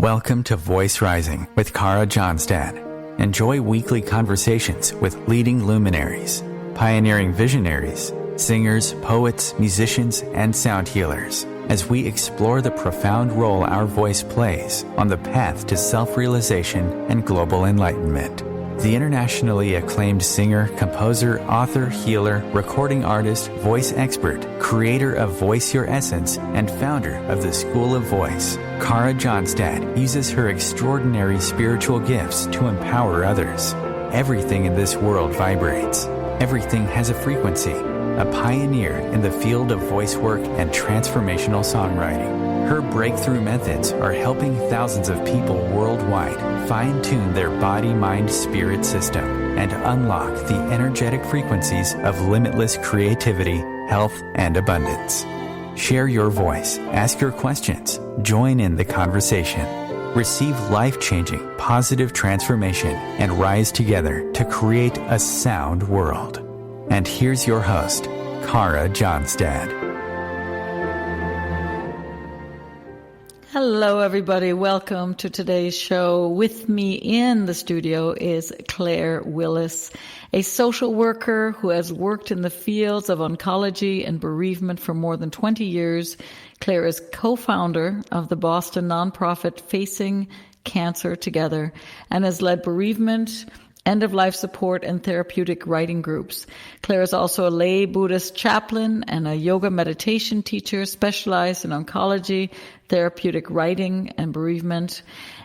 Welcome to Voice Rising with Johnstad. Enjoy weekly conversations with leading luminaries, pioneering visionaries, singers, poets, musicians, and sound healers as we explore the profound role our voice plays on the path to self-realization and global enlightenment. The internationally acclaimed singer, composer, author, healer, recording artist, voice expert, creator of Voice Your Essence, and founder of the School of Voice, Johnstad uses her extraordinary spiritual gifts to empower others. Everything in this world vibrates. Everything has a frequency. A pioneer in the field of voice work and transformational songwriting. Her breakthrough methods are helping thousands of people worldwide fine-tune their body-mind-spirit system and unlock the energetic frequencies of limitless creativity, health, and abundance. Share your voice, ask your questions, join in the conversation. Receive life-changing, positive transformation and rise together to create a sound world. And here's your host, Johnstad. Hello, everybody. Welcome to today's show. With me in the studio is Claire Willis, a social worker who has worked in the fields of oncology and bereavement for more than 20 years. Claire is co-founder of the Boston nonprofit Facing Cancer Together and has led bereavement, end-of-life support, and therapeutic writing groups. Claire is also a lay Buddhist chaplain and a yoga meditation teacher specialized in oncology, therapeutic writing, and bereavement.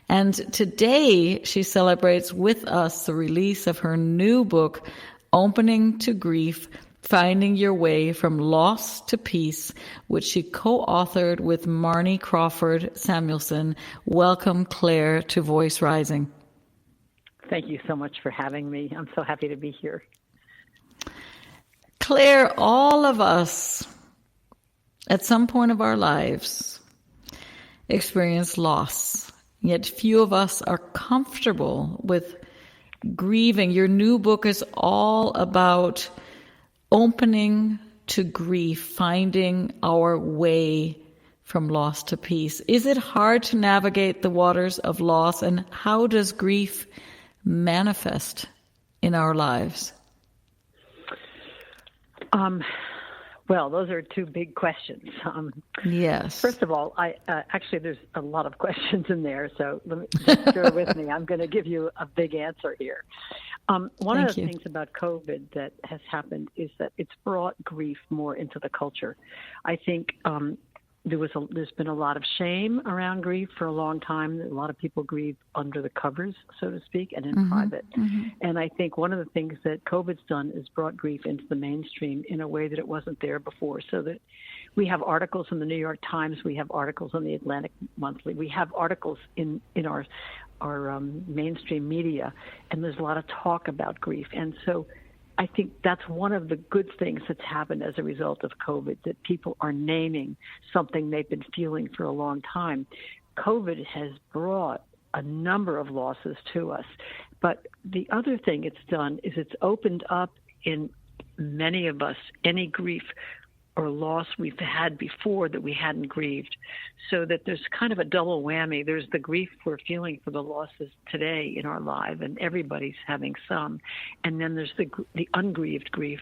And today she celebrates with us the release of her new book, Opening to Grief, Finding Your Way from Loss to Peace, which she co-authored with Marnie Crawford Samuelson. Welcome, Claire, to Voice Rising. Thank you so much for having me. I'm so happy to be here. Claire, all of us at some point of our lives experience loss, yet few of us are comfortable with grieving. Your new book is all about opening to grief, finding our way from loss to peace. Is it hard to navigate the waters of loss, and how does grief manifest in our lives? Well, those are two big questions. Yes. First of all, actually there's a lot of questions in there, so just bear with me. I'm going to give you a big answer here. One of the things about COVID that has happened is that it's brought grief more into the culture. I think there's been a lot of shame around grief for a long time. A lot of people grieve under the covers, so to speak, and in private. Mm-hmm. And I think one of the things that COVID's done is brought grief into the mainstream in a way that it wasn't there before. So that we have articles in the New York Times, we have articles in the Atlantic Monthly, we have articles in our mainstream media, and there's a lot of talk about grief. And so I think that's one of the good things that's happened as a result of COVID, that people are naming something they've been feeling for a long time. COVID has brought a number of losses to us. But the other thing it's done is it's opened up in many of us any grief or loss we've had before that we hadn't grieved, so that there's kind of a double whammy. There's the grief we're feeling for the losses today in our life, and everybody's having some. And then there's the ungrieved grief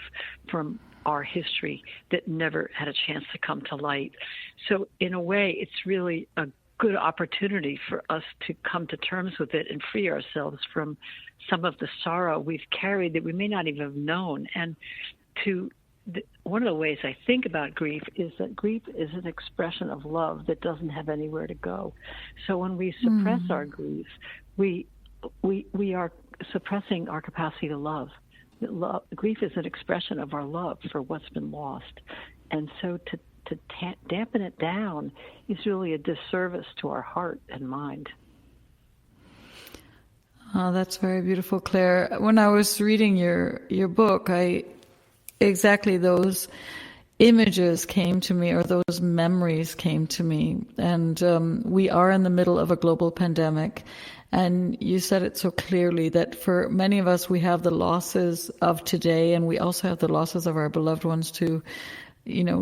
from our history that never had a chance to come to light. So in a way, it's really a good opportunity for us to come to terms with it and free ourselves from some of the sorrow we've carried that we may not even have known. And one of the ways I think about grief is that grief is an expression of love that doesn't have anywhere to go. So when we suppress our grief, we are suppressing our capacity to love. Grief is an expression of our love for what's been lost. And so to dampen it down is really a disservice to our heart and mind. Oh, that's very beautiful, Claire. When I was reading your book, exactly those images came to me, or those memories came to me. And we are in the middle of a global pandemic. And you said it so clearly that for many of us, we have the losses of today, and we also have the losses of our beloved ones to,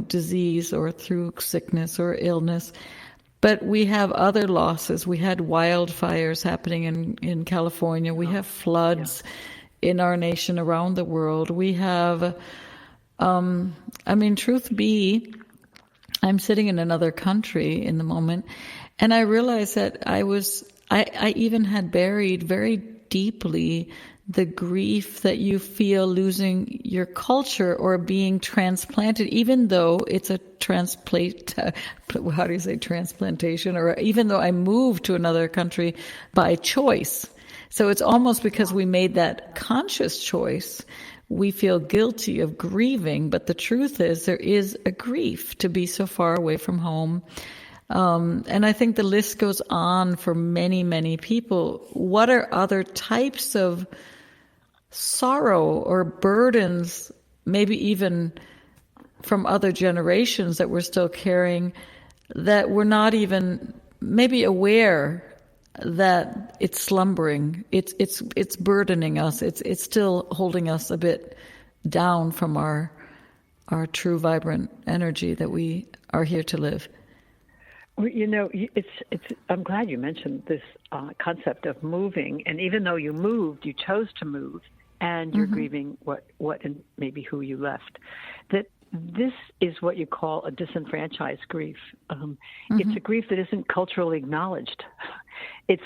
disease or through sickness or illness. But we have other losses. We had wildfires happening in California. We have floods in our nation, around the world. We have, truth be, I'm sitting in another country in the moment, and I realized that I even had buried very deeply the grief that you feel losing your culture or being transplanted, even though it's a transplantation, or even though I moved to another country by choice. So it's almost because we made that conscious choice, we feel guilty of grieving. But the truth is, there is a grief to be so far away from home. And I think the list goes on for many, many people. What are other types of sorrow or burdens, maybe even from other generations that we're still carrying, that we're not even maybe aware that it's slumbering, it's burdening us, it's still holding us a bit down from our true vibrant energy that we are here to live? Well, I'm glad you mentioned this concept of moving, and even though you moved, you chose to move, and you're grieving what and maybe who you left. That this is what you call a disenfranchised grief. It's a grief that isn't culturally acknowledged. It's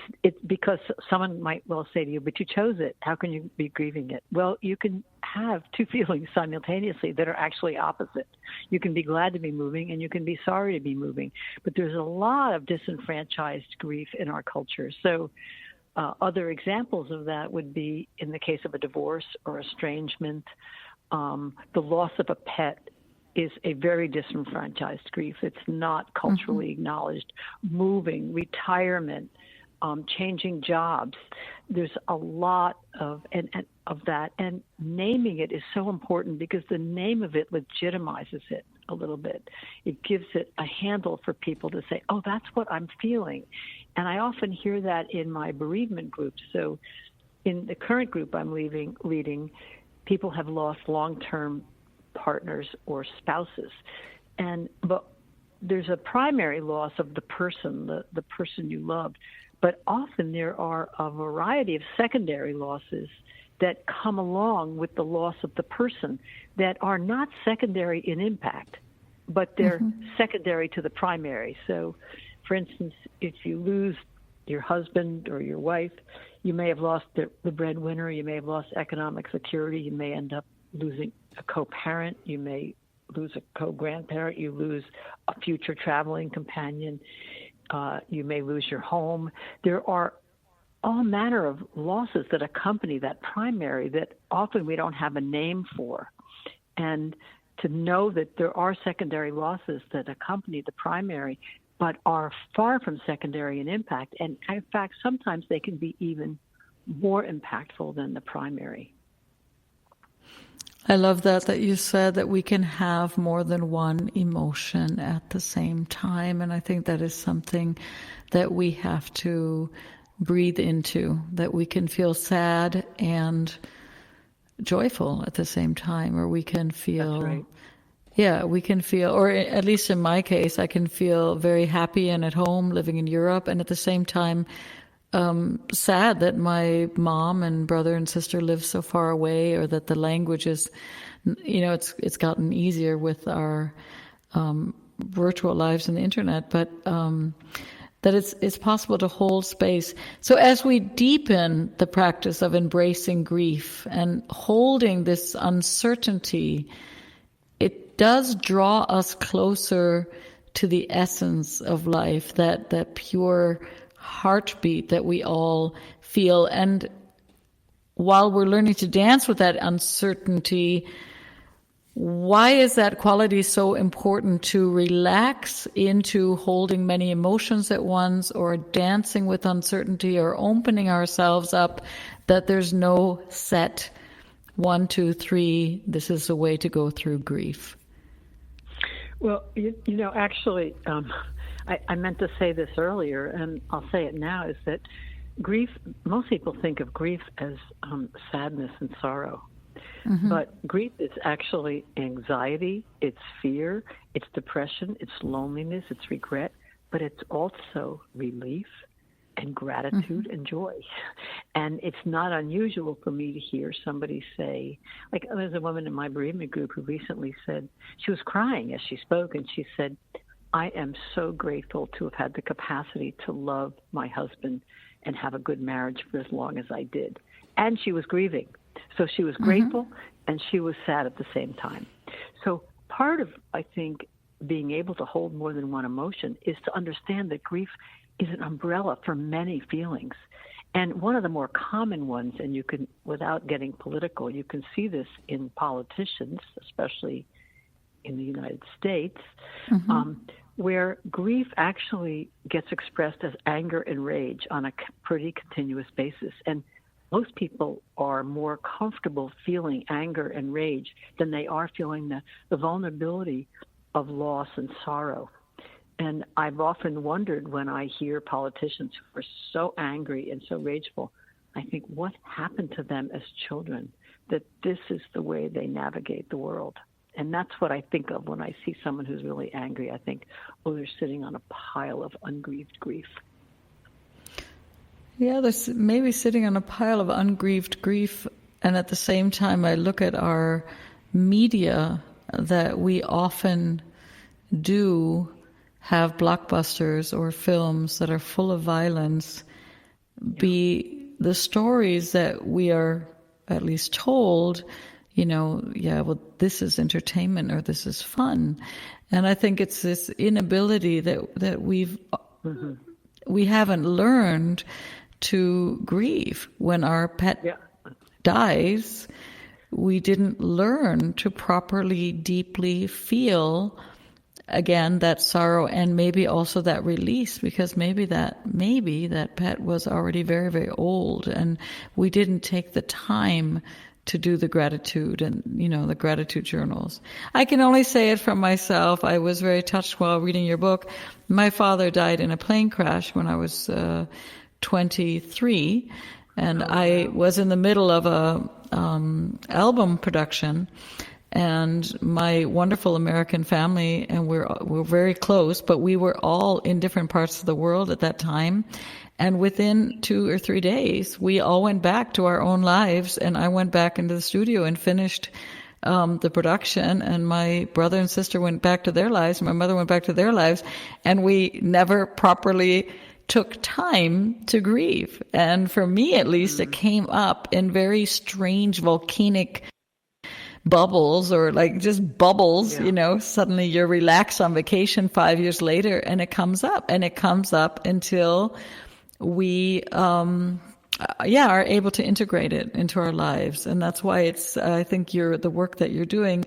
because someone might well say to you, but you chose it. How can you be grieving it? Well, you can have two feelings simultaneously that are actually opposite. You can be glad to be moving, and you can be sorry to be moving. But there's a lot of disenfranchised grief in our culture. So other examples of that would be in the case of a divorce or estrangement. The loss of a pet is a very disenfranchised grief. It's not culturally acknowledged. Moving, retirement, changing jobs. There's a lot of that, and naming it is so important because the name of it legitimizes it a little bit. It gives it a handle for people to say, oh, that's what I'm feeling. And I often hear that in my bereavement groups. So in the current group I'm leading, people have lost long-term partners or spouses. But there's a primary loss of the person, the person you loved. But often there are a variety of secondary losses that come along with the loss of the person that are not secondary in impact, but they're secondary to the primary. So, for instance, if you lose your husband or your wife, you may have lost the breadwinner, you may have lost economic security, you may end up losing a co-parent, you may lose a co-grandparent, you lose a future traveling companion, you may lose your home. There are all manner of losses that accompany that primary that often we don't have a name for. And to know that there are secondary losses that accompany the primary but are far from secondary in impact, and in fact sometimes they can be even more impactful than the primary. I love that you said that we can have more than one emotion at the same time. And I think that is something that we have to breathe into, that we can feel sad and joyful at the same time, or we can feel... That's right. Yeah, we can feel, or at least in my case, I can feel very happy and at home living in Europe, and at the same time sad that my mom and brother and sister live so far away, or that the language is, it's gotten easier with our virtual lives and the internet, but that it's possible to hold space. So as we deepen the practice of embracing grief and holding this uncertainty, it does draw us closer to the essence of life, that pure heartbeat that we all feel. And while we're learning to dance with that uncertainty, why is that quality so important to relax into holding many emotions at once, or dancing with uncertainty, or opening ourselves up that there's no set 1, 2, 3, this is the way to go through grief? Well, actually, I meant to say this earlier, and I'll say it now, is that grief, most people think of grief as sadness and sorrow. But grief is actually anxiety, it's fear, it's depression, it's loneliness, it's regret, but it's also relief and gratitude and joy. And it's not unusual for me to hear somebody say, like there's a woman in my bereavement group who recently said, she was crying as she spoke, and she said, I am so grateful to have had the capacity to love my husband and have a good marriage for as long as I did. And she was grieving. So she was grateful and she was sad at the same time. So part of, I think, being able to hold more than one emotion is to understand that grief is an umbrella for many feelings. And one of the more common ones, and you can, without getting political, you can see this in politicians, especially in the United States, where grief actually gets expressed as anger and rage on a pretty continuous basis. And most people are more comfortable feeling anger and rage than they are feeling the vulnerability of loss and sorrow. And I've often wondered when I hear politicians who are so angry and so rageful, I think, what happened to them as children that this is the way they navigate the world? And that's what I think of when I see someone who's really angry. I think, oh, they're sitting on a pile of ungrieved grief. Yeah, they're maybe sitting on a pile of ungrieved grief. And at the same time, I look at our media that we often do have blockbusters or films that are full of violence be the stories that we are at least told, well, this is entertainment or this is fun. And I think it's this inability that we haven't learned to grieve. When our pet dies, we didn't learn to properly, deeply feel again that sorrow and maybe also that release, because maybe that pet was already very, very old and we didn't take the time to do the gratitude and the gratitude journals. I can only say it from myself. I was very touched while reading your book. My father died in a plane crash when I was 23, and I was in the middle of a album production. And my wonderful American family, and we're very close, but we were all in different parts of the world at that time. And within 2 or 3 days, we all went back to our own lives, and I went back into the studio and finished the production, and my brother and sister went back to their lives, and my mother went back to their lives, and we never properly took time to grieve. And for me, at least, it came up in very strange volcanic bubbles, or like just bubbles, suddenly you're relaxed on vacation 5 years later and it comes up until we, are able to integrate it into our lives. And that's why I think the work that you're doing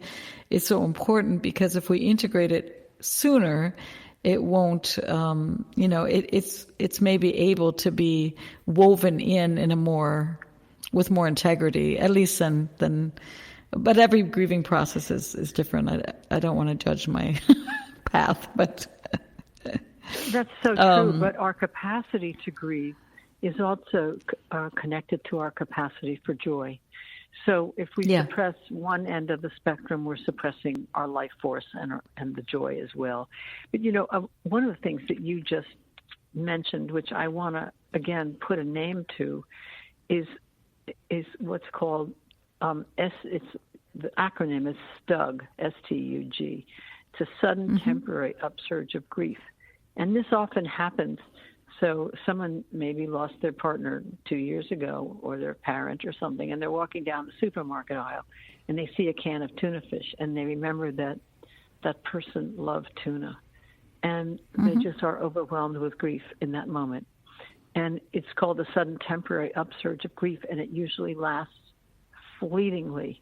is so important, because if we integrate it sooner, it won't, it's maybe able to be woven in with more integrity, at least than but every grieving process is different. I don't want to judge my path, but that's so true. But our capacity to grieve is also connected to our capacity for joy. So if we suppress one end of the spectrum, we're suppressing our life force and the joy as well. But one of the things that you just mentioned, which I want to again put a name to, is what's called the acronym is STUG, S-T-U-G. It's a sudden temporary upsurge of grief. And this often happens. So someone maybe lost their partner 2 years ago, or their parent or something, and they're walking down the supermarket aisle and they see a can of tuna fish, and they remember that person loved tuna. And they just are overwhelmed with grief in that moment. And it's called a sudden temporary upsurge of grief, and it usually lasts fleetingly.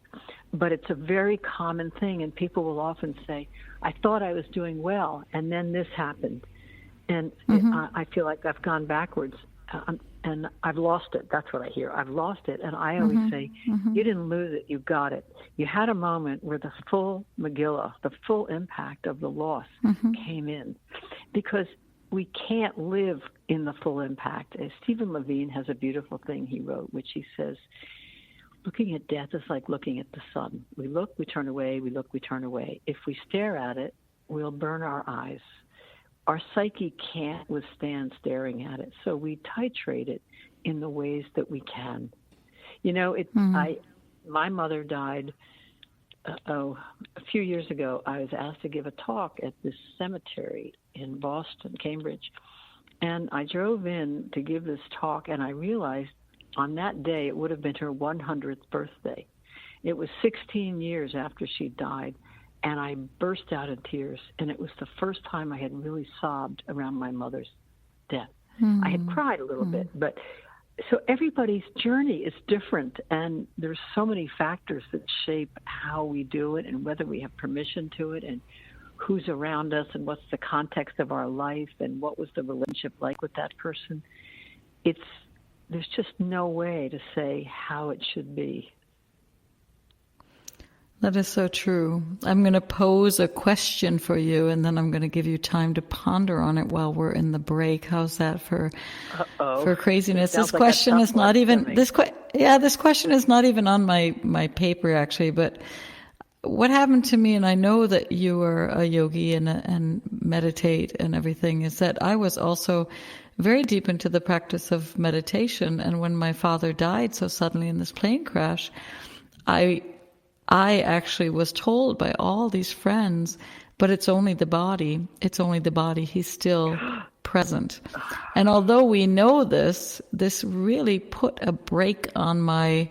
But it's a very common thing, and people will often say, I thought I was doing well, and then this happened. And I feel like I've gone backwards, and I've lost it. That's what I hear. I've lost it. And I always say, you didn't lose it, you got it. You had a moment where the full Megillah, the full impact of the loss came in. Because we can't live in the full impact. Stephen Levine has a beautiful thing he wrote, which he says, looking at death is like looking at the sun. We look, we turn away, we look, we turn away. If we stare at it, we'll burn our eyes. our psyche can't withstand staring at it. So we titrate it in the ways that we can. You know, my mother died a few years ago. I was asked to give a talk at this cemetery in Boston, Cambridge. And I drove in to give this talk, and I realized on that day it would have been her 100th birthday. It was 16 years after she died, and I burst out in tears. And it was the first time I had really sobbed around my mother's death. I had cried a little bit, but so everybody's journey is different, and there's so many factors that shape how we do it and whether we have permission to it and who's around us and what's the context of our life and what was the relationship like with that person. There's just no way to say how it should be. That is so true. I'm going to pose a question for you, and then I'm going to give you time to ponder on it while we're in the break. How's that for craziness? This question is not even this question is not even on my paper actually. But what happened to me, and I know that you are a yogi and meditate and everything, is that I was also very deep into the practice of meditation. And when my father died so suddenly in this plane crash, I actually was told by all these friends, but it's only the body. It's only the body. He's still present. And although we know this really put a brake on my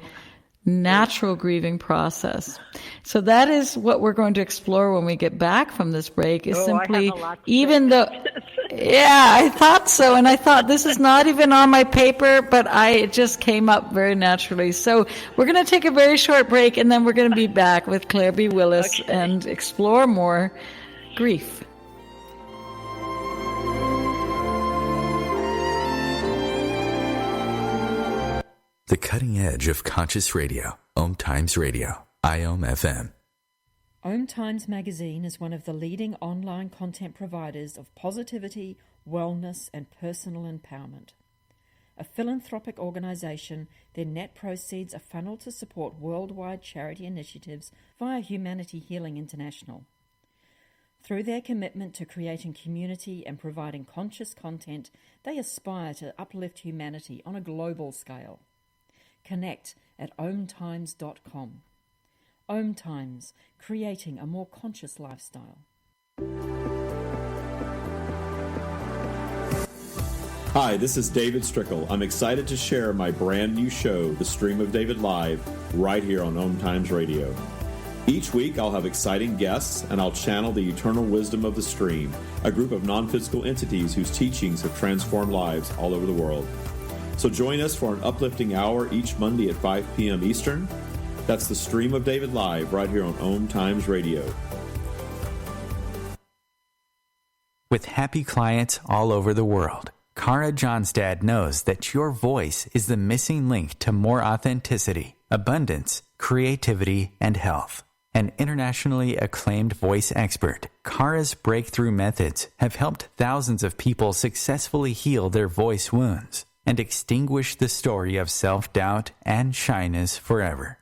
natural grieving process. So that is what we're going to explore when we get back from this break, is simply, even though, I thought so. And I thought, this is not even on my paper, but it just came up very naturally. So we're going to take a very short break, and then we're going to be back with Claire B. Willis and explore more grief. The cutting edge of conscious radio. OMTimes Radio. IOM FM. OMTimes magazine is one of the leading online content providers of positivity, wellness, and personal empowerment. A philanthropic organization, their net proceeds are funneled to support worldwide charity initiatives via Humanity Healing International. Through their commitment to creating community and providing conscious content, they aspire to uplift humanity on a global scale. Connect at omtimes.com. OMTimes, creating a more conscious lifestyle. Hi, this is David Strickle. I'm excited to share my brand new show, The Stream of David Live, right here on OMTimes Radio. Each week I'll have exciting guests, and I'll channel the eternal wisdom of the stream, a group of non-physical entities whose teachings have transformed lives all over the world. So join us for an uplifting hour each Monday at 5 p.m. Eastern. That's The Stream of David Live right here on OMTimes Radio. With happy clients all over the world, Kara Johnstad knows that your voice is the missing link to more authenticity, abundance, creativity, and health. An internationally acclaimed voice expert, Kara's breakthrough methods have helped thousands of people successfully heal their voice wounds and extinguish the story of self-doubt and shyness forever.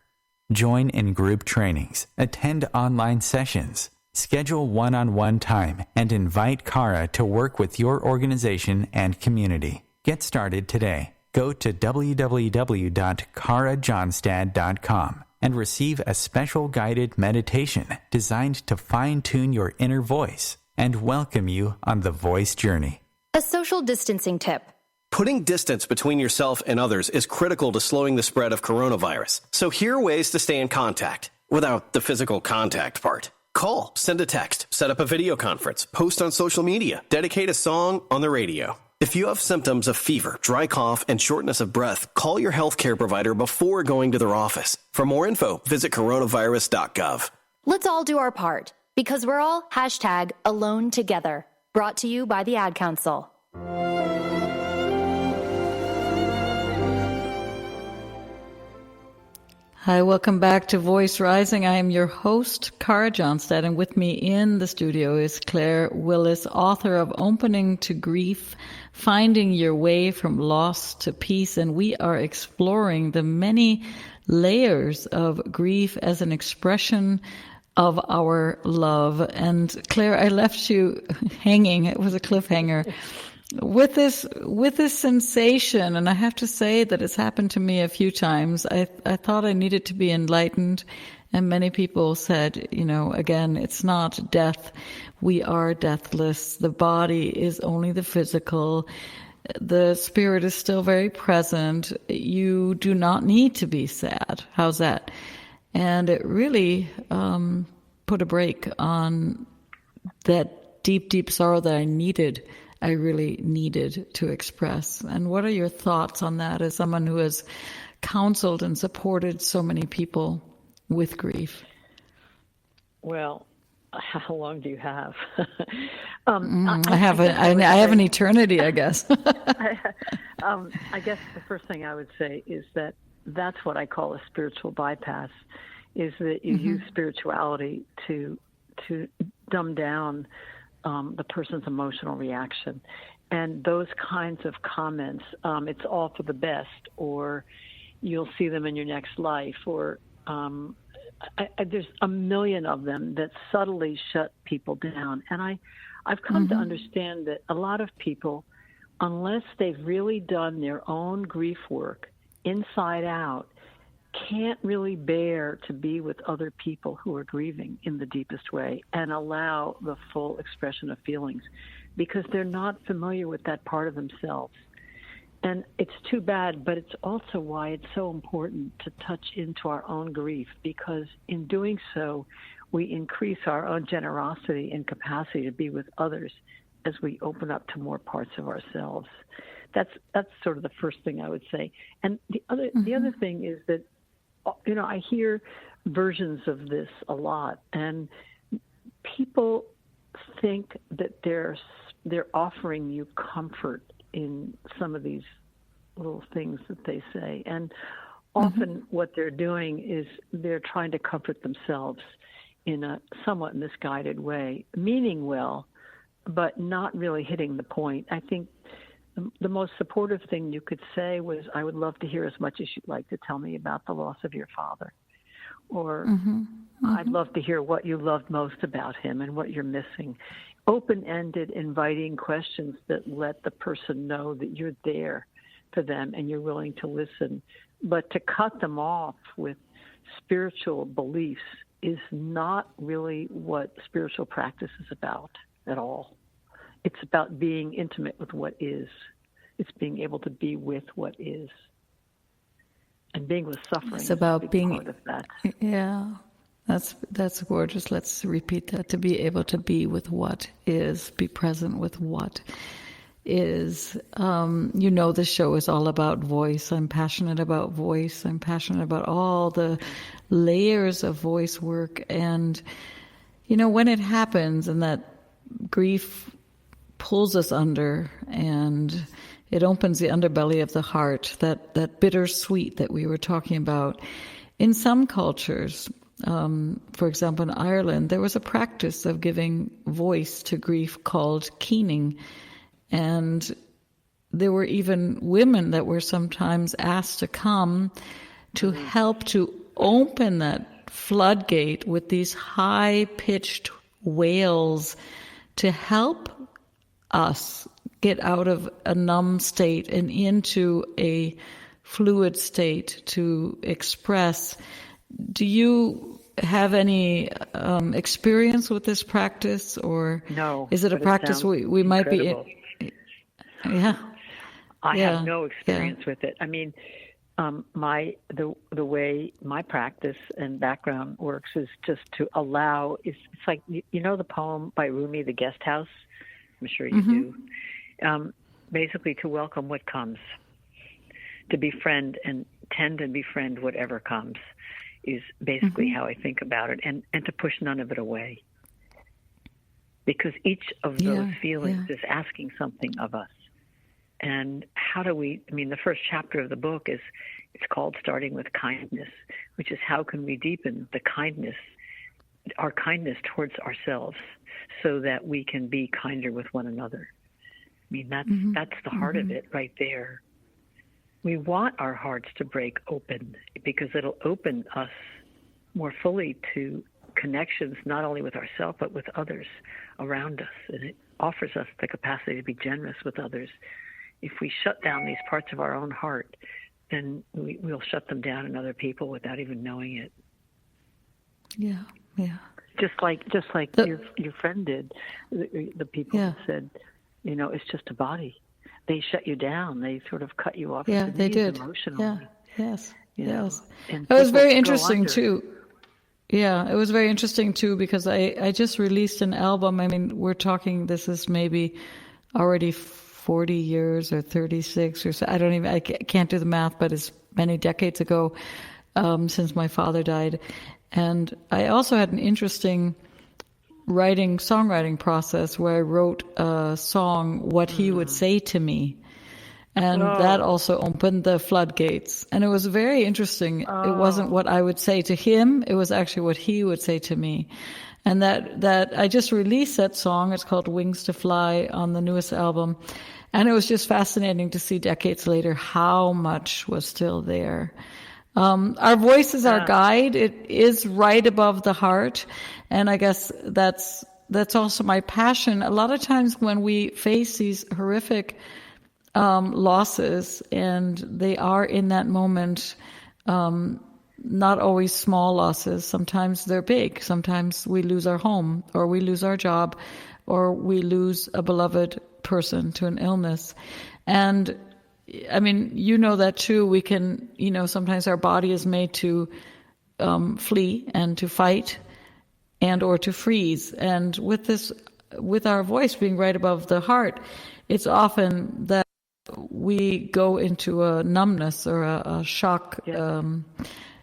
Join in group trainings, attend online sessions, schedule one-on-one time, and invite Kara to work with your organization and community. Get started today. Go to www.karajohnstad.com and receive a special guided meditation designed to fine-tune your inner voice and welcome you on the voice journey. A social distancing tip. Putting distance between yourself and others is critical to slowing the spread of coronavirus. So here are ways to stay in contact without the physical contact part. Call, send a text, set up a video conference, post on social media, dedicate a song on the radio. If you have symptoms of fever, dry cough, and shortness of breath, call your healthcare provider before going to their office. For more info, visit coronavirus.gov. Let's all do our part, because we're all #alone together. Brought to you by the Ad Council. Hi, welcome back to Voice Rising. I am your host, Kara Johnstad, and with me in the studio is Claire Willis, author of Opening to Grief, Finding Your Way from Loss to Peace, and we are exploring the many layers of grief as an expression of our love. And Claire, I left you hanging. It was a cliffhanger. With this sensation, and I have to say that it's happened to me a few times. I thought I needed to be enlightened, and many people said, again, it's not death. We are deathless. The body is only the physical. The spirit is still very present. You do not need to be sad. How's that? And it really put a brake on that deep, deep sorrow that I really needed to express. And what are your thoughts on that as someone who has counseled and supported so many people with grief? Well, how long do you have? I have an eternity, I guess. I guess the first thing I would say is that's what I call a spiritual bypass, is that you use spirituality to dumb down the person's emotional reaction. And those kinds of comments, it's all for the best, or you'll see them in your next life, or there's a million of them that subtly shut people down. And I've come to understand that a lot of people, unless they've really done their own grief work inside out, can't really bear to be with other people who are grieving in the deepest way and allow the full expression of feelings, because they're not familiar with that part of themselves. And it's too bad, but it's also why it's so important to touch into our own grief, because in doing so, we increase our own generosity and capacity to be with others as we open up to more parts of ourselves. That's sort of the first thing I would say. And the other thing is that, I hear versions of this a lot, and people think that they're offering you comfort in some of these little things that they say. And often what they're doing is they're trying to comfort themselves in a somewhat misguided way, meaning well, but not really hitting the point. I think the most supportive thing you could say was, I would love to hear as much as you'd like to tell me about the loss of your father. Or I'd love to hear what you loved most about him and what you're missing. Open-ended, inviting questions that let the person know that you're there for them and you're willing to listen. But to cut them off with spiritual beliefs is not really what spiritual practice is about at all. It's about being intimate with what is. It's being able to be with what is. And being with suffering it's about being part of that. Yeah. That's gorgeous. Let's repeat that. To be able to be with what is, be present with what is. This show is all about voice. I'm passionate about voice. I'm passionate about all the layers of voice work. And, when it happens and that grief pulls us under and it opens the underbelly of the heart, that bittersweet that we were talking about. In some cultures, for example, in Ireland, there was a practice of giving voice to grief called keening. And there were even women that were sometimes asked to come to help to open that floodgate with these high-pitched wails to help us get out of a numb state and into a fluid state to express. Do you have any experience with this practice, or no? Is it a practice we might incredible. Be? Yeah, I have no experience with it. I mean, the way my practice and background works is just to allow. It's like the poem by Rumi, The Guest House. I'm sure you do. Basically, to welcome what comes, to befriend and tend and befriend whatever comes, is basically how I think about it, and to push none of it away. Because each of those feelings is asking something of us. And how do we, the first chapter of the book it's called Starting with Kindness, which is how can we deepen our kindness towards ourselves so that we can be kinder with one another. That's the heart of it right there. We want our hearts to break open because it'll open us more fully to connections not only with ourselves but with others around us, and it offers us the capacity to be generous with others. If we shut down these parts of our own heart, then we'll shut them down in other people without even knowing it. Yeah. Just like your friend did, the people that said, it's just a body. They shut you down. They sort of cut you off. Yeah, they did. Emotionally. Yeah. Yes. And it was very interesting too. Yeah, it was very interesting too because I just released an album. I mean, we're talking. This is maybe already 40 years or 36 or so. I can't do the math, but it's many decades ago since my father died. And I also had an interesting songwriting process where I wrote a song, what he would say to me. And that also opened the floodgates. And it was very interesting. It wasn't what I would say to him. It was actually what he would say to me. And that I just released that song. It's called Wings to Fly on the newest album. And it was just fascinating to see decades later how much was still there. Our voice is our guide. It is right above the heart. And I guess that's also my passion. A lot of times when we face these horrific losses, and they are in that moment, not always small losses. Sometimes they're big. Sometimes we lose our home, or we lose our job, or we lose a beloved person to an illness. And I mean, you know that too. We can, sometimes our body is made to flee and to fight and or to freeze. And with our voice being right above the heart, it's often that we go into a numbness or a shock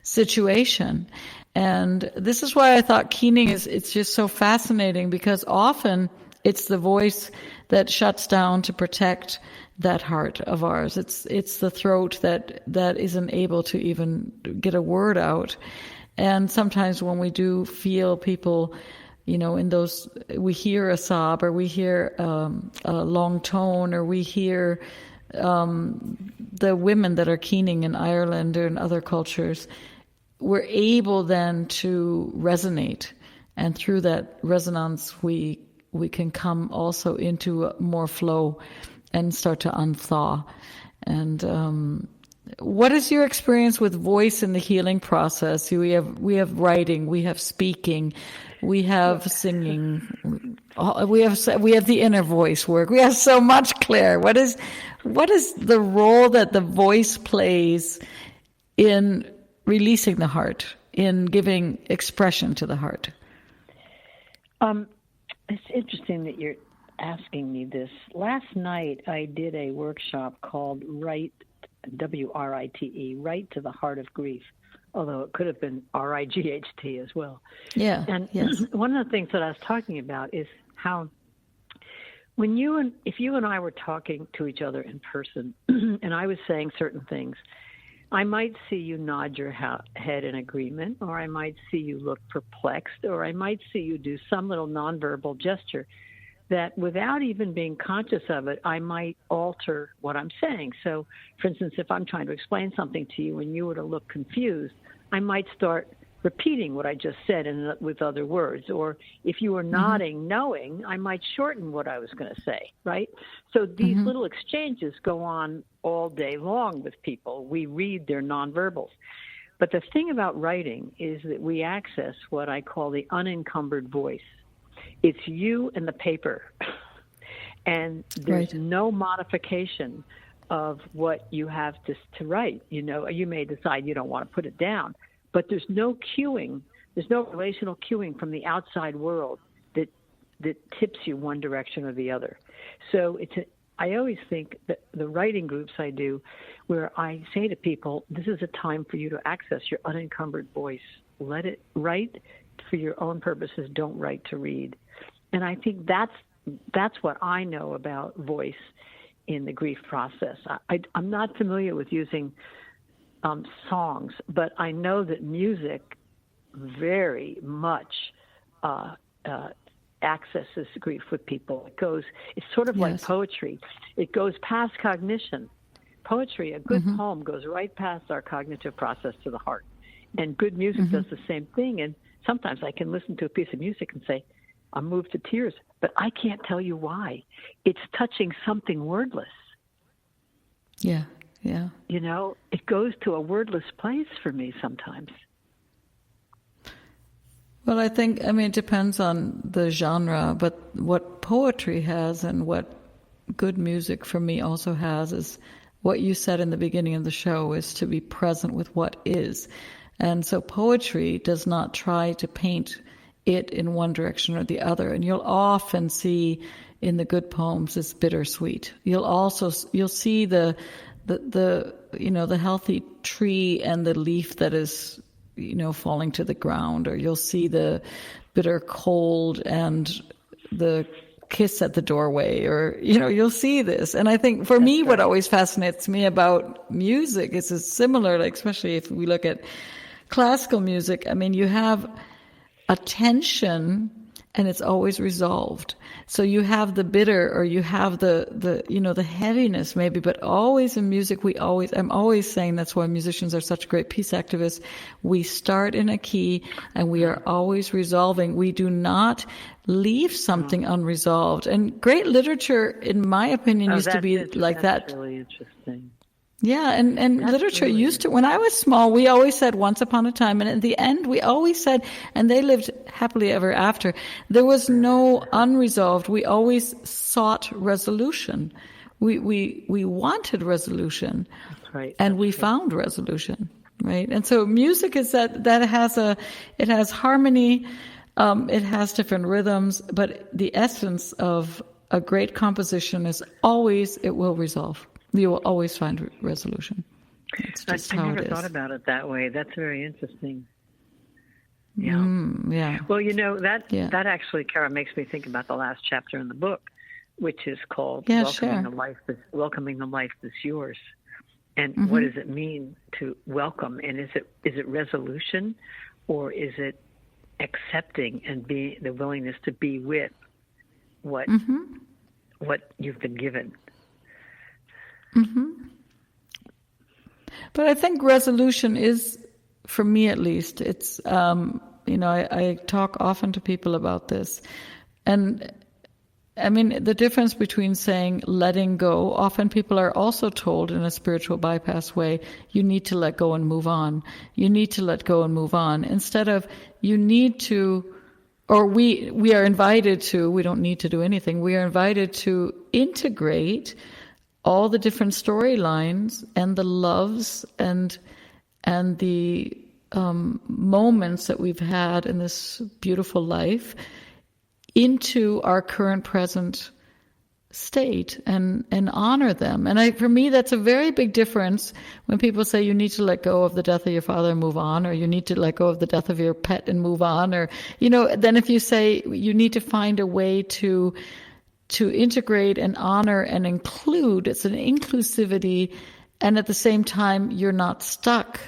situation. And this is why I thought keening it's just so fascinating, because often it's the voice that shuts down to protect that heart of ours. It's the throat that isn't able to even get a word out. And sometimes when we do feel people, in those, we hear a sob, or we hear a long tone, or we hear the women that are keening in Ireland or in other cultures, we're able then to resonate. And through that resonance, we can come also into more flow and start to unthaw. And what is your experience with voice in the healing process? We have writing, we have speaking, we have singing, we have the inner voice work. We have so much, Claire. What is the role that the voice plays in releasing the heart, in giving expression to the heart? It's interesting that you're asking me this. Last night I did a workshop called Write, W-R-I-T-E, Write to the Heart of Grief, although it could have been R-I-G-H-T as well. Yeah. And one of the things that I was talking about is how if you and I were talking to each other in person and I was saying certain things, I might see you nod your head in agreement, or I might see you look perplexed, or I might see you do some little nonverbal gesture that without even being conscious of it, I might alter what I'm saying. So, for instance, if I'm trying to explain something to you and you were to look confused, I might start repeating what I just said with other words. Or if you were nodding, knowing, I might shorten what I was going to say, right? So these little exchanges go on all day long with people. We read their nonverbals. But the thing about writing is that we access what I call the unencumbered voice. It's you and the paper. And there's no modification of what you have to write. You may decide you don't want to put it down, but there's no cueing. There's no relational cueing from the outside world that tips you one direction or the other. So I always think that the writing groups I do, where I say to people, this is a time for you to access your unencumbered voice. Let it write for your own purposes. Don't write to read. And I think that's what I know about voice in the grief process. I'm not familiar with using songs, but I know that music very much accesses grief with people. It's sort of like poetry. It goes past cognition. Poetry, a good poem goes right past our cognitive process to the heart. And good music does the same thing. And sometimes I can listen to a piece of music and say, I'm moved to tears, but I can't tell you why. It's touching something wordless. Yeah, yeah. You know, it goes to a wordless place for me sometimes. Well, I mean, it depends on the genre, but what poetry has and what good music for me also has is what you said in the beginning of the show, is to be present with what is. And so poetry does not try to paint it in one direction or the other. And you'll often see in the good poems it's bittersweet. You'll see the healthy tree and the leaf that is, falling to the ground, or you'll see the bitter cold and the kiss at the doorway, or, you'll see this. And I think for me, what always fascinates me about music is similar, like, especially if we look at classical music, I mean, you have a tension and it's always resolved. So you have the bitter, or you have the heaviness maybe, but always in music, I'm always saying that's why musicians are such great peace activists. We start in a key and we are always resolving. We do not leave something unresolved. And great literature, in my opinion, used to be like that. That's really interesting. Yeah, and literature used to, when I was small, we always said once upon a time, and at the end we always said, and they lived happily ever after. There was no unresolved. We always sought resolution. We wanted resolution. That's right. And we found resolution, right? And so music is that it has harmony, it has different rhythms, but the essence of a great composition is always, it will resolve. You will always find resolution. It's just I never thought about it that way. That's very interesting. Yeah. Yeah. Well, that actually, Kara, makes me think about the last chapter in the book, which is called Welcoming the Life That's Yours. And what does it mean to welcome? And is it resolution, or is it accepting and be the willingness to be with what you've been given? But I think resolution is, for me at least, it's, I talk often to people about this. And I mean, the difference between saying letting go, often people are also told in a spiritual bypass way, you need to let go and move on. You need to let go and move on. Instead of you need to, or we are invited to, we don't need to do anything. We are invited to integrate all the different storylines and the loves and the moments that we've had in this beautiful life into our current present state and honor them. And for me, that's a very big difference when people say you need to let go of the death of your father and move on, or you need to let go of the death of your pet and move on, or, then if you say you need to find a way to integrate and honor and include, it's an inclusivity, and at the same time, you're not stuck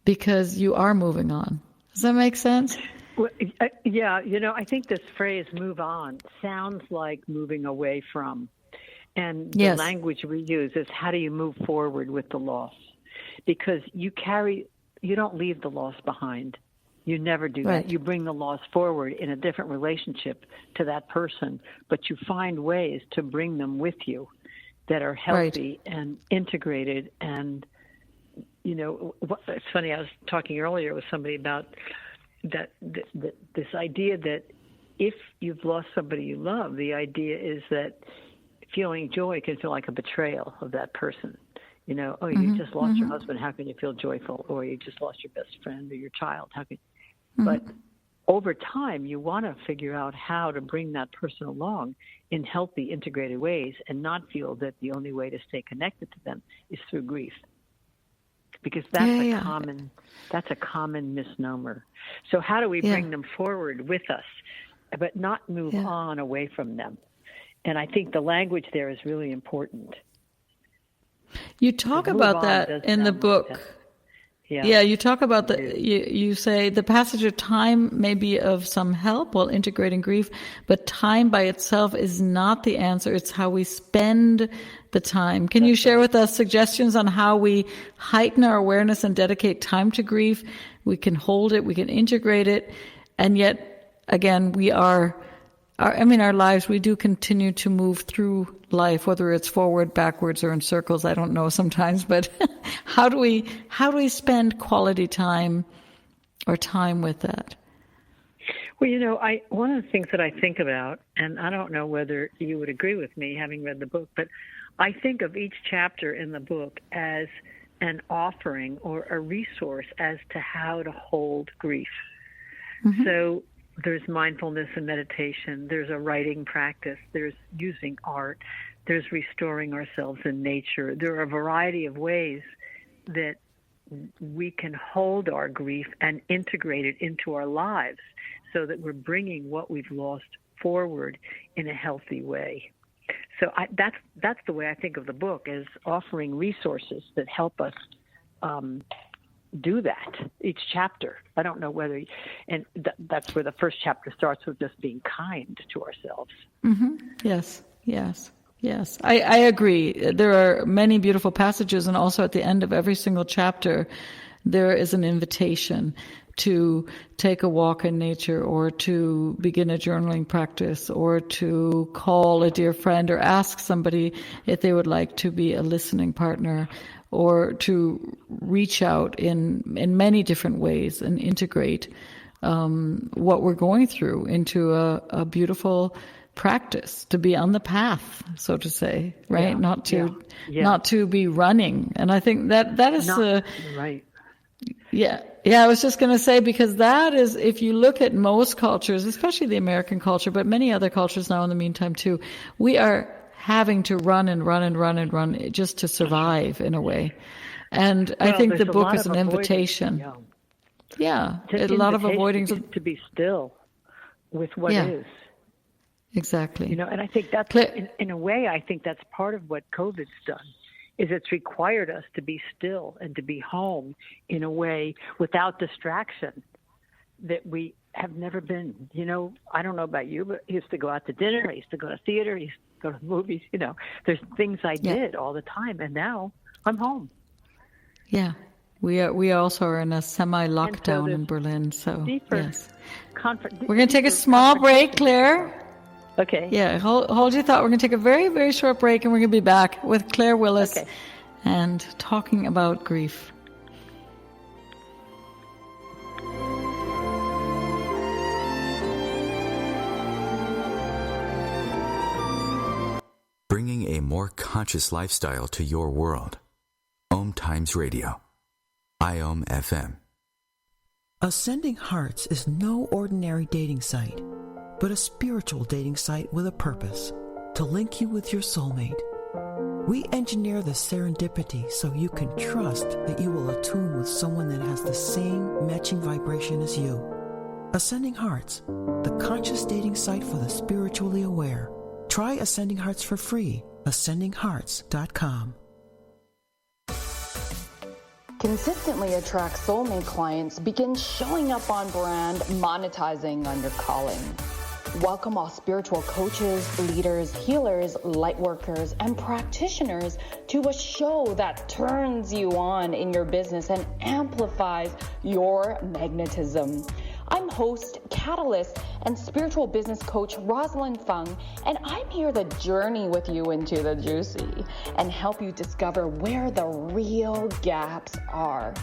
because you are moving on. Does that make sense? Well, yeah, I think this phrase "move on" sounds like moving away from, and the language we use is how do you move forward with the loss? Because you don't leave the loss behind. You never do that. You bring the loss forward in a different relationship to that person, but you find ways to bring them with you that are healthy and integrated. And, it's funny, I was talking earlier with somebody about that this idea that if you've lost somebody you love, the idea is that feeling joy can feel like a betrayal of that person. You just lost your husband, how can you feel joyful? Or you just lost your best friend or your child, how can But over time, you want to figure out how to bring that person along in healthy, integrated ways and not feel that the only way to stay connected to them is through grief. Because that's a common misnomer. So how do we bring them forward with us, but not move on away from them? And I think the language there is really important. You talk about that in the book. Yeah, you talk about you say the passage of time may be of some help while integrating grief, but time by itself is not the answer. It's how we spend the time. Can you share with us suggestions on how we heighten our awareness and dedicate time to grief? We can hold it, we can integrate it, And yet, again, our lives, we do continue to move through life, whether it's forward, backwards, or in circles. I don't know sometimes, but how do we spend quality time or time with that? Well, one of the things that I think about, and I don't know whether you would agree with me having read the book, but I think of each chapter in the book as an offering or a resource as to how to hold grief. Mm-hmm. So there's mindfulness and meditation, there's a writing practice, there's using art, there's restoring ourselves in nature. There are a variety of ways that we can hold our grief and integrate it into our lives so that we're bringing what we've lost forward in a healthy way. So that's the way I think of the book, as offering resources that help us do that, each chapter. I don't know whether, and that's where the first chapter starts, with just being kind to ourselves. Mm-hmm. Yes. I agree. There are many beautiful passages, and also at the end of every single chapter, there is an invitation to take a walk in nature, or to begin a journaling practice, or to call a dear friend, or ask somebody if they would like to be a listening partner, or to reach out in many different ways and integrate what we're going through into a beautiful practice, to be on the path, so to say, right? Not to be running. And I think that is right. Yeah, I was just going to say, because that is, if you look at most cultures, especially the American culture, but many other cultures now in the meantime too, we are having to run just to survive in a way. And I think the book is an invitation. Yeah, a lot of avoiding. To be still with what is. Exactly. And I think that's, in a way, I think that's part of what COVID's done, is it's required us to be still and to be home in a way without distraction that we have never been. I don't know about you, but I used to go out to dinner, I used to go to theater, I used to go to movies. There's things I did all the time, and now I'm home. Yeah. We also are in a semi-lockdown in Berlin, so yes. We're going to take a small break, Claire. Okay. Yeah, hold your thought. We're going to take a very, very short break, and we're going to be back with Claire Willis and talking about grief. Bringing a more conscious lifestyle to your world. OMTimes Radio. IOM FM. Ascending Hearts is no ordinary dating site, but a spiritual dating site with a purpose, to link you with your soulmate. We engineer the serendipity so you can trust that you will attune with someone that has the same matching vibration as you. Ascending Hearts, the conscious dating site for the spiritually aware. Try Ascending Hearts for free. ascendinghearts.com. Consistently attract soulmate clients, begin showing up on brand, monetizing on your calling. Welcome all spiritual coaches, leaders, healers, light workers, and practitioners to a show that turns you on in your business and amplifies your magnetism. I'm host, catalyst, and spiritual business coach Rosalind Fung, and I'm here to journey with you into the juicy and help you discover where the real gaps are.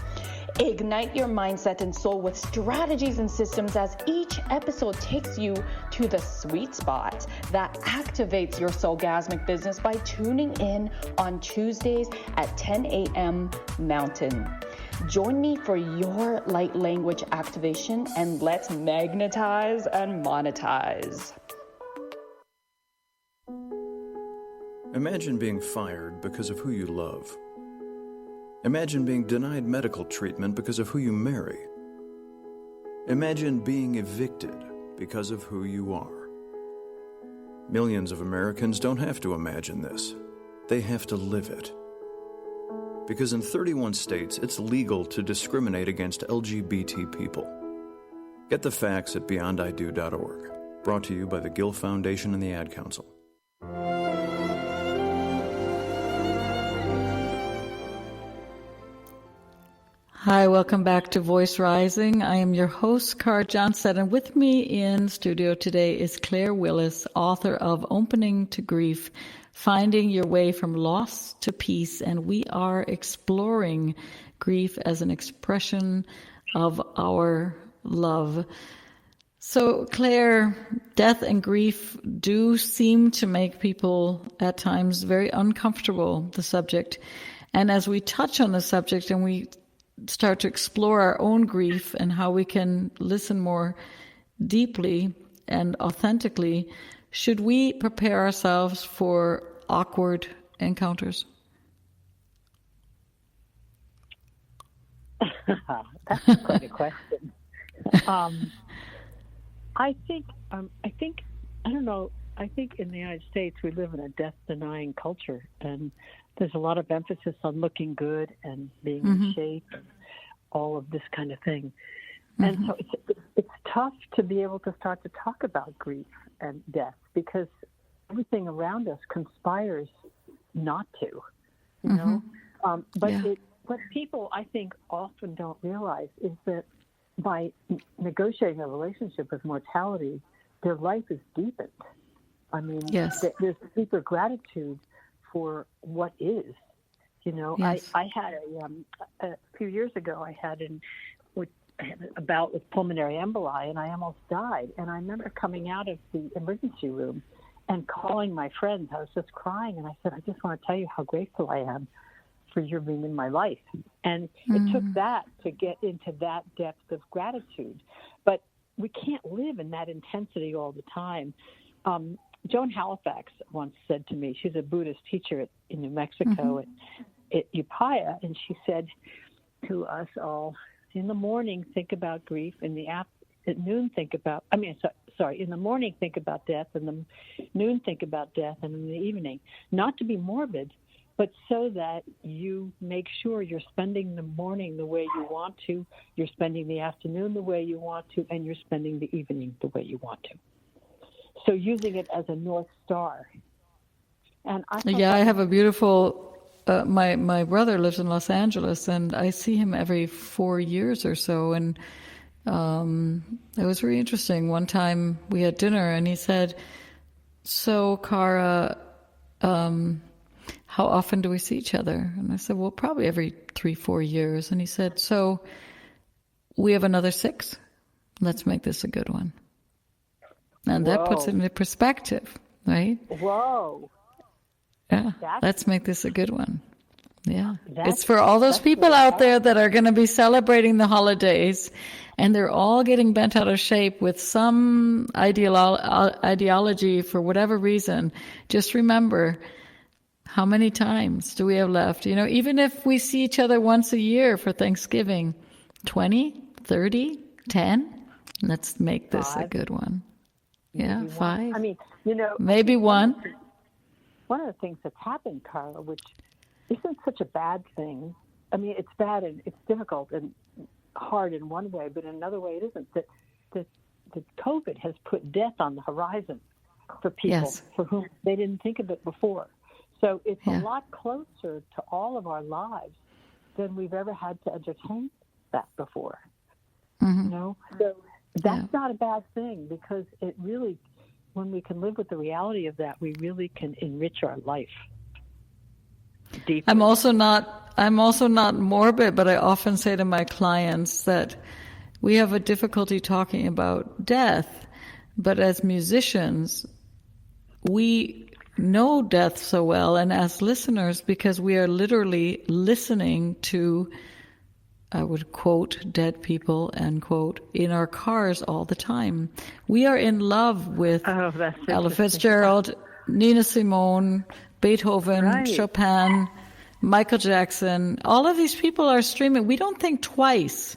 Ignite your mindset and soul with strategies and systems as each episode takes you to the sweet spot that activates your soulgasmic business by tuning in on Tuesdays at 10 a.m. Mountain. Join me for your light language activation, and let's magnetize and monetize. Imagine being fired because of who you love. Imagine being denied medical treatment because of who you marry. Imagine being evicted because of who you are. Millions of Americans don't have to imagine this. They have to live it. Because in 31 states, it's legal to discriminate against LGBT people. Get the facts at beyondido.org. Brought to you by the Gill Foundation and the Ad Council. Hi, welcome back to Voice Rising. I am your host, Cara Johnstad, and with me in studio today is Claire Willis, author of Opening to Grief, Finding Your Way from Loss to Peace, and we are exploring grief as an expression of our love. So, Claire, death and grief do seem to make people at times very uncomfortable, the subject. And as we touch on the subject and we start to explore our own grief and how we can listen more deeply and authentically, should we prepare ourselves for awkward encounters? That's quite a question. I think in the United States we live in a death-denying culture, and there's a lot of emphasis on looking good and being in shape and all of this kind of thing. And so it's tough to be able to start to talk about grief and death because everything around us conspires not to, you know. What people, I think, often don't realize is that by negotiating a relationship with mortality, their life is deepened. I mean, there's deeper gratitude for what is. You know, I had a few years ago, I had a bout with pulmonary emboli, and I almost died. And I remember coming out of the emergency room and calling my friends. I was just crying, and I said, I just want to tell you how grateful I am for your being in my life. And it took that to get into that depth of gratitude. But we can't live in that intensity all the time. Joan Halifax once said to me, she's a Buddhist teacher in New Mexico at Upaya, and she said to us all, in the morning, think about grief. At noon, think about, in the morning, think about death. In the noon, think about death. And in the evening, not to be morbid, but so that you make sure you're spending the morning the way you want to, you're spending the afternoon the way you want to, and you're spending the evening the way you want to. So using it as a North Star. And I have a beautiful, my brother lives in Los Angeles, and I see him every 4 years or so. And it was really interesting. One time we had dinner, and he said, so, Cara, how often do we see each other? And I said, well, probably every 3-4 years. And he said, so we have another 6. Let's make this a good one. And that puts it into perspective, right? Whoa. Yeah, let's make this a good one. Yeah. It's for all those people out there that are going to be celebrating the holidays, and they're all getting bent out of shape with some ideology for whatever reason. Just remember, how many times do we have left? You know, even if we see each other once a year for Thanksgiving, 20, 30, 10, let's make this 5. A good one. Yeah, 5. I mean, you know, maybe 1. One of the things that's happened, Cara, which isn't such a bad thing. I mean, it's bad and it's difficult and hard in one way, but in another way it isn't. That COVID has put death on the horizon for people for whom they didn't think of it before. So it's a lot closer to all of our lives than we've ever had to entertain that before. You know? So that's not a bad thing, because it really, when we can live with the reality of that, we really can enrich our life deeply. I'm also not morbid, but I often say to my clients that we have a difficulty talking about death, but as musicians, we know death so well, and as listeners, because we are literally listening to, I would quote, dead people, end quote, in our cars all the time. We are in love with Ella Fitzgerald, Nina Simone, Beethoven, Chopin, Michael Jackson. All of these people are streaming. We don't think twice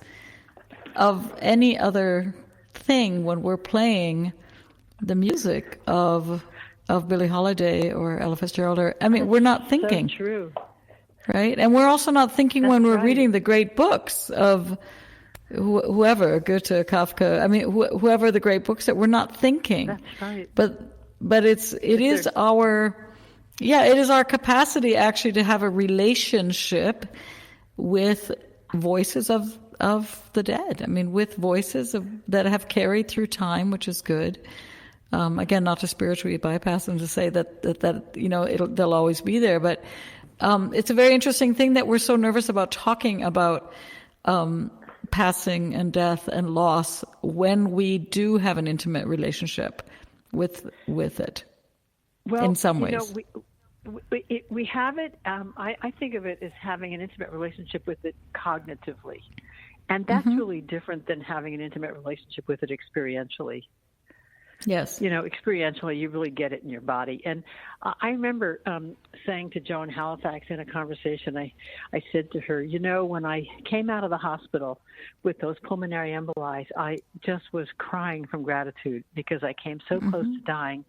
of any other thing when we're playing the music of Billie Holiday or Ella Fitzgerald. We're not thinking. So true. Right? And we're also not thinking when we're reading the great books of whoever, Goethe, Kafka, whoever the great books that we're not thinking. That's right. But it is our capacity actually to have a relationship with voices of the dead. I mean, with voices that have carried through time, which is good. Again, not to spiritually bypass them to say that they'll always be there, but it's a very interesting thing that we're so nervous about talking about passing and death and loss when we do have an intimate relationship with it. Well, in some ways. We have it. I think of it as having an intimate relationship with it cognitively. And that's really different than having an intimate relationship with it experientially. Yes. Experientially, you really get it in your body. And I remember saying to Joan Halifax in a conversation, I said to her, when I came out of the hospital with those pulmonary emboli, I just was crying from gratitude because I came so close to dying.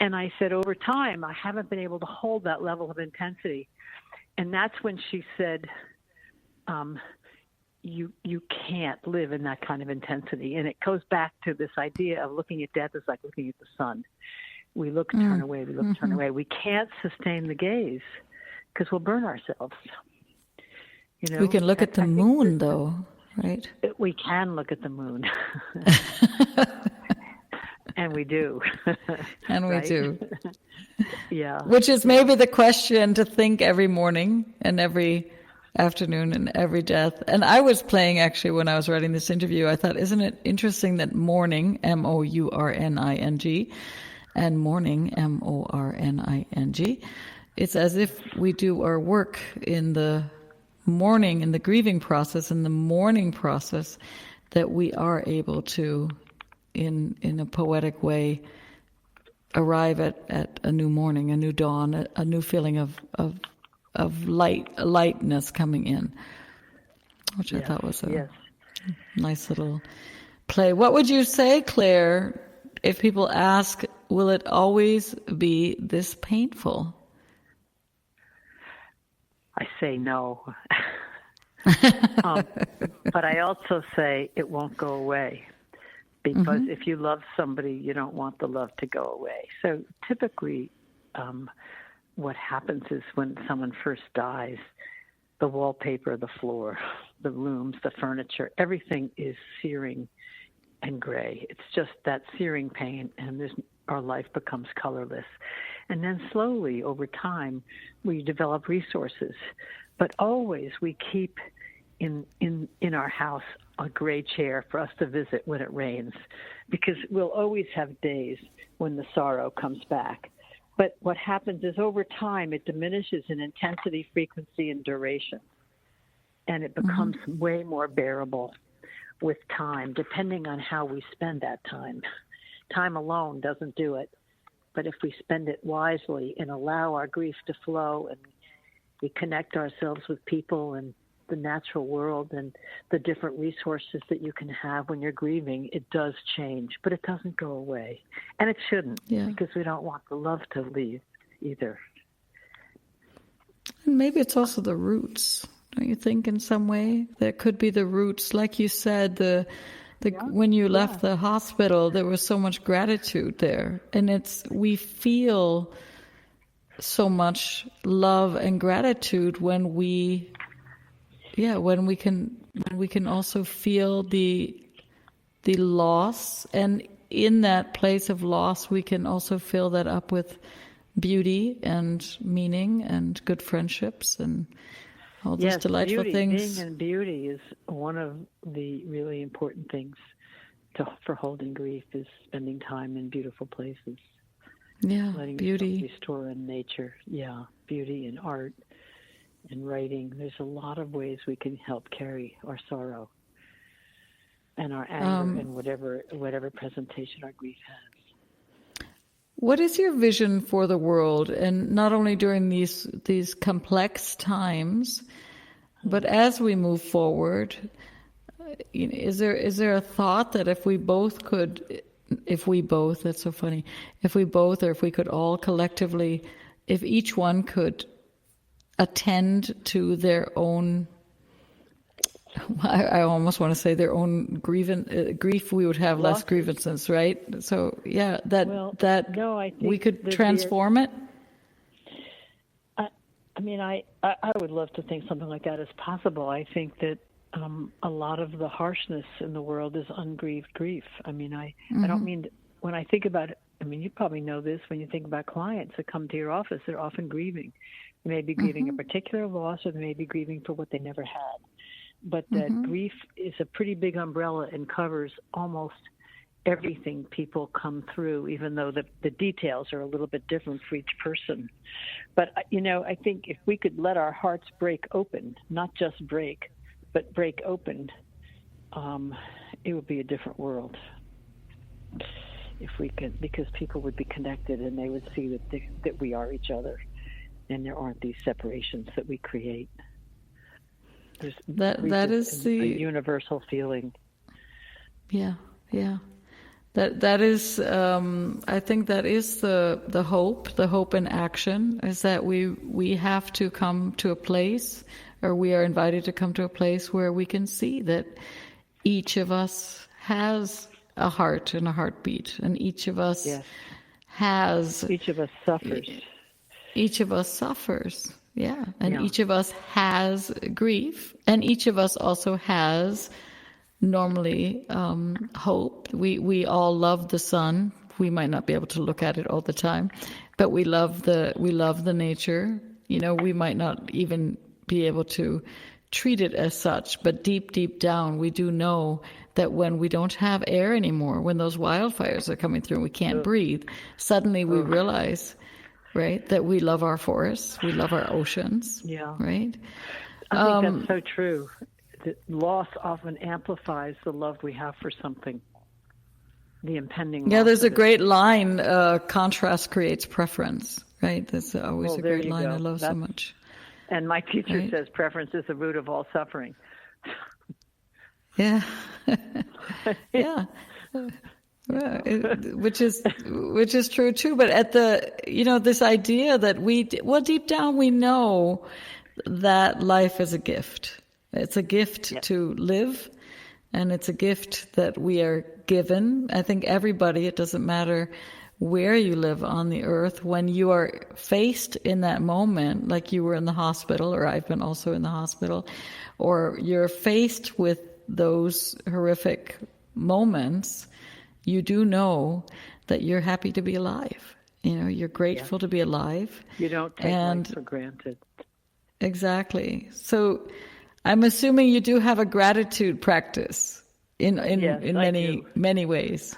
And I said, over time, I haven't been able to hold that level of intensity. And that's when she said, you can't live in that kind of intensity. And it goes back to this idea of looking at death as like looking at the sun. We look, turn away, we look, turn away. We can't sustain the gaze because we'll burn ourselves. We can look at the moon, though, right? We can look at the moon. And we do. And we right? do. Yeah. Which is maybe the question to think every morning and every afternoon and every death. And I was playing, actually, when I was writing this interview, I thought, isn't it interesting that mourning, M-O-U-R-N-I-G, and mourning, M-O-R-N-I-N-G, it's as if we do our work in the mourning, in the grieving process, in the mourning process, that we are able to, in a poetic way, arrive at a new morning, a new dawn, a new feeling of lightness coming in, which I thought was a nice little play. What would you say, Claire, if people ask, will it always be this painful? I say no. But I also say it won't go away. Because if you love somebody, you don't want the love to go away. So typically, what happens is when someone first dies, the wallpaper, the floor, the rooms, the furniture, everything is searing and gray. It's just that searing pain, and our life becomes colorless. And then slowly, over time, we develop resources. But always we keep in our house a gray chair for us to visit when it rains, because we'll always have days when the sorrow comes back. But what happens is over time, it diminishes in intensity, frequency, and duration. And it becomes way more bearable with time, depending on how we spend that time. Time alone doesn't do it. But if we spend it wisely and allow our grief to flow, and we connect ourselves with people and the natural world and the different resources that you can have when you're grieving, it does change, but it doesn't go away. And it shouldn't, because we don't want the love to leave either. And maybe it's also the roots, don't you think, in some way? There could be the roots. Like you said, when you left the hospital, there was so much gratitude there. And we feel so much love and gratitude when we can also feel the loss, and in that place of loss we can also fill that up with beauty and meaning and good friendships and all those delightful things. Meaning and beauty is one of the really important things for holding grief, is spending time in beautiful places. Letting yourself restore in nature. Beauty and art and writing. There's a lot of ways we can help carry our sorrow and our anger and whatever presentation our grief has. What is your vision for the world, and not only during these complex times, but as we move forward? Is there a thought that if we both, that's so funny, if we could all collectively, if each one could attend to their own, I almost want to say their own grief, we would have less grievances, right? So we could transform it. I would love to think something like that is possible. I think that a lot of the harshness in the world is ungrieved grief. I mean, I don't mean, when I think about it, I mean, you probably know this, when you think about clients that come to your office, they're often grieving. They may be grieving a particular loss, or they may be grieving for what they never had. But that grief is a pretty big umbrella and covers almost everything people come through, even though the details are a little bit different for each person. But, I think if we could let our hearts break open, not just break, but break open, it would be a different world. If we could, because people would be connected and they would see that we are each other, and there aren't these separations that we create. That is the universal feeling. Yeah. That is, I think that is the hope in action, is that we have to come to a place, or we are invited to come to a place where we can see that each of us has a heart and a heartbeat, and each of us suffers. Each of us suffers, and each of us has grief, and each of us also has normally hope. We all love the sun. We might not be able to look at it all the time, but we love the nature. We might not even be able to treat it as such, but deep down we do know that when we don't have air anymore, when those wildfires are coming through and we can't breathe, suddenly we realize, right, that we love our forests, we love our oceans, right? I think that's so true. The loss often amplifies the love we have for something. The impending loss. Yeah, there's a great line, contrast creates preference, right? That's always a great line I love so much. And my teacher says preference is the root of all suffering. Yeah. Yeah. Which is true too. But at this idea that deep down we know that life is a gift. It's a gift to live, and it's a gift that we are given. I think everybody, it doesn't matter where you live on the earth, when you are faced in that moment, like you were in the hospital, or I've been also in the hospital, or you're faced with those horrific moments, you do know that you're happy to be alive. You're grateful to be alive. You don't take life for granted. Exactly. So I'm assuming you do have a gratitude practice in many ways.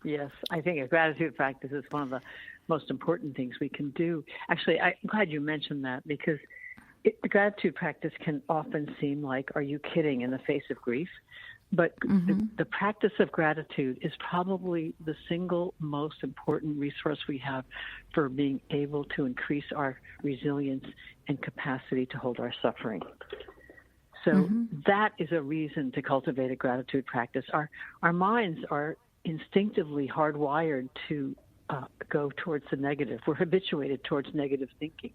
Yes, I think a gratitude practice is one of the most important things we can do. Actually, I'm glad you mentioned that, because the gratitude practice can often seem like, are you kidding, in the face of grief? But the practice of gratitude is probably the single most important resource we have for being able to increase our resilience and capacity to hold our suffering. So that is a reason to cultivate a gratitude practice. Our minds are instinctively hardwired to go towards the negative. We're habituated towards negative thinking.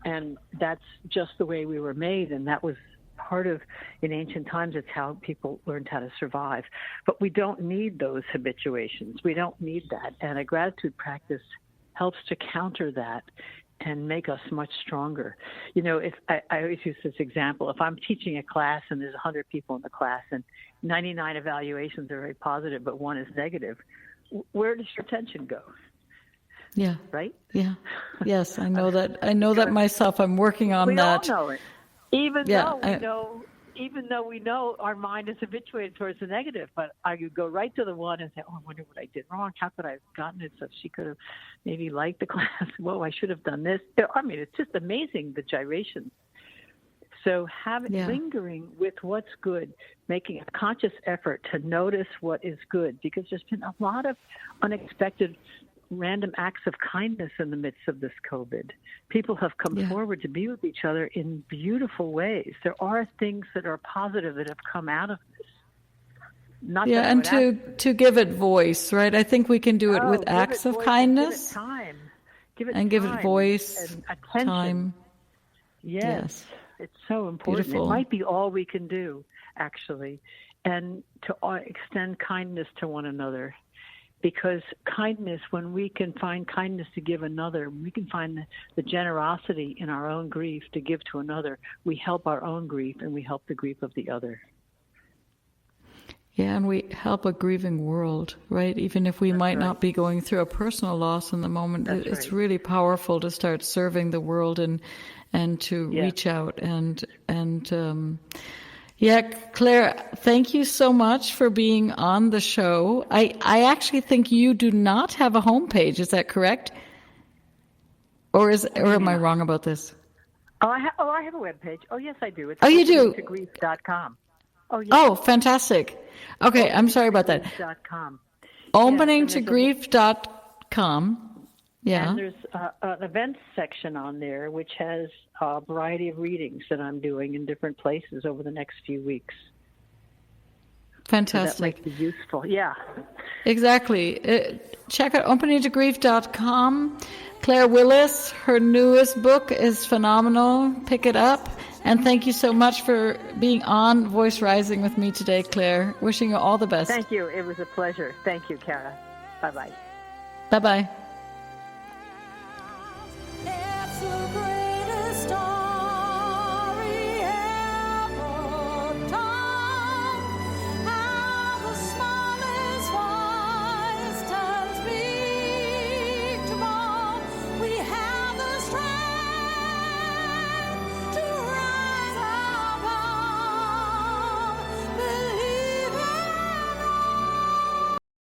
And that's just the way we were made, and that was part of, in ancient times, it's how people learned how to survive. But we don't need those habituations. We don't need that. And a gratitude practice helps to counter that and make us much stronger. If I always use this example, if I'm teaching a class and there's 100 people in the class and 99 evaluations are very positive, but one is negative, where does your attention go? Yeah. Right? Yeah. Yes, I know that. I know that myself. I'm working on that. We all know it. Even though we know our mind is habituated towards the negative, but I could go right to the one and say, I wonder what I did wrong. How could I have gotten it so she could have maybe liked the class? Whoa, I should have done this. I mean, it's just amazing, the gyrations. So lingering with what's good, making a conscious effort to notice what is good, because there's been a lot of unexpected random acts of kindness in the midst of this COVID. People have come forward to be with each other in beautiful ways. There are things that are positive that have come out of this. And to give it voice, right? I think we can do it with acts of kindness. Give it voice, and attention. Time. Yes. It's so important. Beautiful. It might be all we can do, actually, and to extend kindness to one another. Because kindness, when we can find kindness to give another, we can find the generosity in our own grief to give to another, we help our own grief and we help the grief of the other. Yeah, and we help a grieving world, right? Even if we might not be going through a personal loss in the moment, it's really powerful to start serving the world and to reach out yeah, Claire, thank you so much for being on the show. I actually think you do not have a homepage. Is that correct? Or am I wrong about this? I have a webpage. Oh, yes, I do. It's you do? openingtogrief.com. Oh, yes. Oh, fantastic. Okay, I'm sorry about that. Openingtogrief.com. Yeah. And there's an events section on there which has a variety of readings that I'm doing in different places over the next few weeks. Fantastic. So that might be useful. Yeah. Exactly. Check out openingtogrief.com. Claire Willis, her newest book is phenomenal. Pick it up. And thank you so much for being on Voice Rising with me today, Claire. Wishing you all the best. Thank you. It was a pleasure. Thank you, Kara. Bye-bye. Bye-bye.